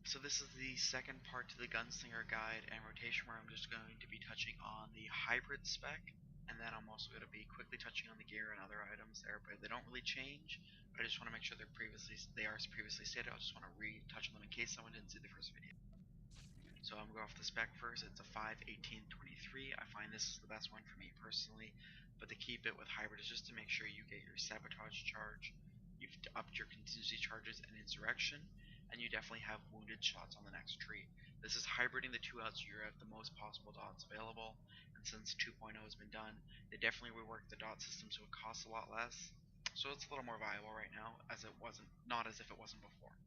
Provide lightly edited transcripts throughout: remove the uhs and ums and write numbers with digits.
So this is the second part to the Gunslinger guide and rotation, where I'm just going to be touching on the hybrid spec, and then I'm also going to be quickly touching on the gear and other items there, but they don't really change. But I just want to make sure they are previously stated. I just want to retouch on them in case someone didn't see the first video. So I'm going to go off the spec first. It's a 5.18.23. I find this is the best one for me personally, but the key bit with hybrid is just to make sure you get your sabotage charge, you've upped your contingency charges and insurrection, and you definitely have wounded shots on the next tree. This is hybriding the two out so you have the most possible dots available, and since 2.0 has been done, they definitely reworked the dot system so it costs a lot less. So it's a little more viable right now, as it wasn't, not as if it wasn't before.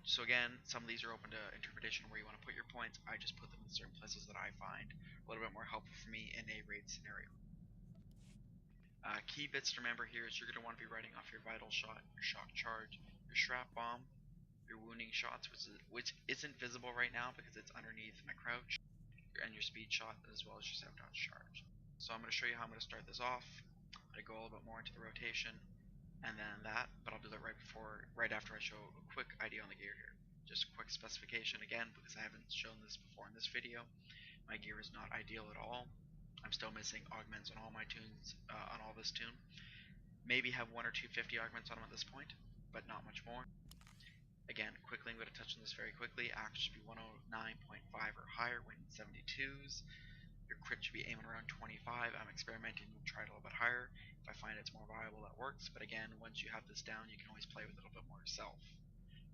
So again, some of these are open to interpretation where you want to put your points. I just put them in certain places that I find a little bit more helpful for me in a raid scenario. Key bits to remember here is you're going to want to be writing off your vital shot, your shock charge, your shrap bomb, your wounding shots, which isn't visible right now because it's underneath my crouch, and your speed shot, as well as your sabotage charge. So I'm going to show you how I'm going to start this off. I'm going to go a little bit more into the rotation, and then that, but I'll do that right after I show a quick idea on the gear here. Just a quick specification again, because I haven't shown this before in this video. My gear is not ideal at all. I'm still missing augments on all my tunes, on all this tune. Maybe have 1 or 2 50 augments on them at this point, but not much more. Again, quickly, I'm going to touch on this very quickly. Act should be 109.5 or higher when 72s. Your crit should be aiming around 25. I'm experimenting with try it a little bit higher. If I find it's more viable, that works. But again, once you have this down, you can always play with it a little bit more yourself.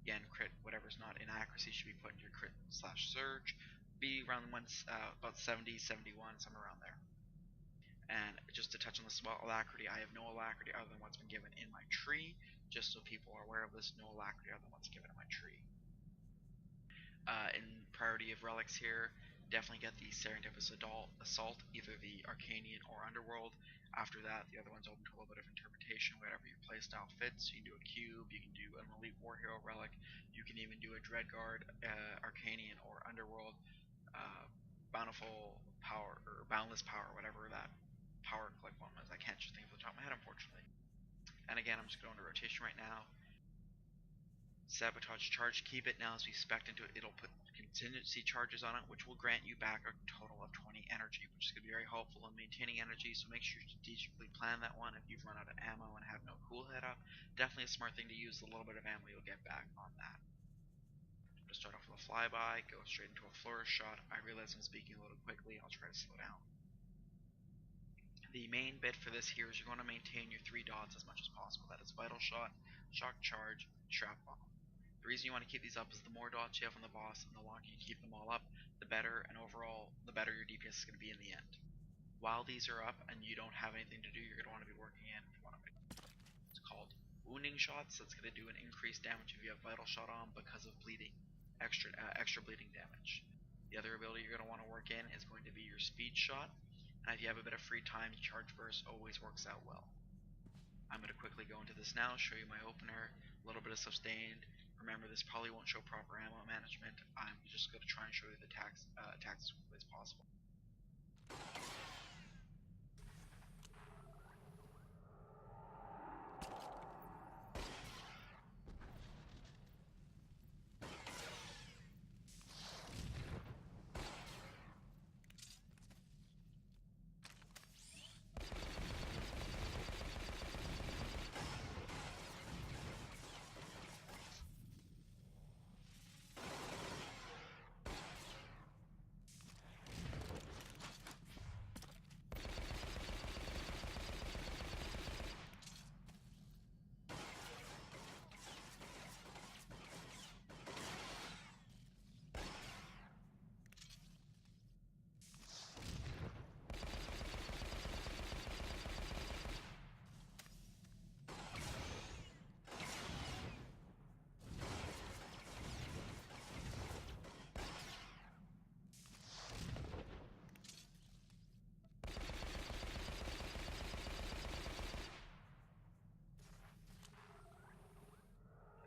Again, crit, whatever's not inaccuracy should be put into your crit/surge. Be around about 70, 71, somewhere around there. And just to touch on the small alacrity, I have no alacrity other than what's been given in my tree, just so people are aware of this, no alacrity other than what's given in my tree. In priority of relics here, definitely get the Serendipitous Assault, either the Arcanian or Underworld. After that, the other one's open to a little bit of interpretation, whatever your playstyle fits. You can do a cube, you can do an Elite War Hero relic, you can even do a Dreadguard, Arcanian or Underworld, Bountiful Power, or Boundless Power, whatever that power click one was. I can't just think of the top of my head, unfortunately. And again, I'm just going to rotation right now. Sabotage charge, keep it now as we spec into it. It'll put contingency charges on it, which will grant you back a total of 20 energy, which is going to be very helpful in maintaining energy. So make sure you strategically plan that one. If you've run out of ammo and have no cool head up, definitely a smart thing to use the little bit of ammo you'll get back on that. To start off with a flyby, go straight into a flourish shot. I realize I'm speaking a little quickly. I'll try to slow down. The main bit for this here is you're going to maintain your 3 dots as much as possible. That is vital shot, shock charge, shrap bomb. The reason you want to keep these up is the more dots you have on the boss and the longer you keep them all up, the better, and overall, the better your DPS is going to be in the end. While these are up and you don't have anything to do, you're going to want to be working in one of it. It's called wounding shots. That's going to do an increased damage if you have vital shot on because of bleeding, extra bleeding damage. The other ability you're going to want to work in is going to be your speed shot, and if you have a bit of free time, charge burst always works out well. I'm going to quickly go into this now, show you my opener, a little bit of sustained. Remember, this probably won't show proper ammo management. I'm just going to try and show you the attacks as quickly as possible.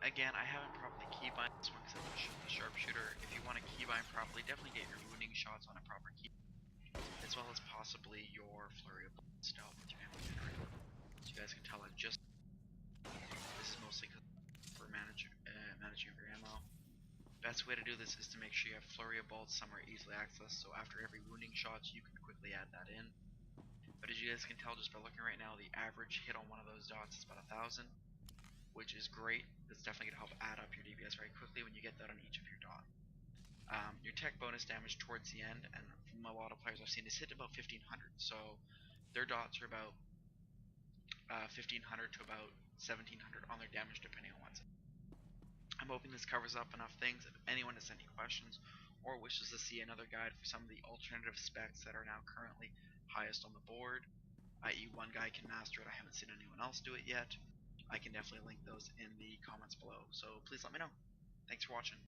Again, I haven't properly keybind this one because I'm the sharpshooter. If you want to keybind properly, definitely get your wounding shots on a proper key, as well as possibly your flurry of bullets to help with your ammo generator. As you guys can tell, this is mostly for managing your ammo. Best way to do this is to make sure you have flurry of bolts somewhere easily accessed, so after every wounding shot you can quickly add that in. But as you guys can tell just by looking right now, the average hit on one of those dots is about 1,000, which is great. It's definitely going to help add up your DPS very quickly when you get that on each of your dots. Your tech bonus damage towards the end, and from a lot of players I've seen, is hit about 1,500. So their dots are about 1,500 to about 1,700 on their damage, depending on what's. I'm hoping this covers up enough things. If anyone has any questions or wishes to see another guide for some of the alternative specs that are now currently highest on the board, i.e. one guy can master it, I haven't seen anyone else do it yet, I can definitely link those in the comments below. So please let me know. Thanks for watching.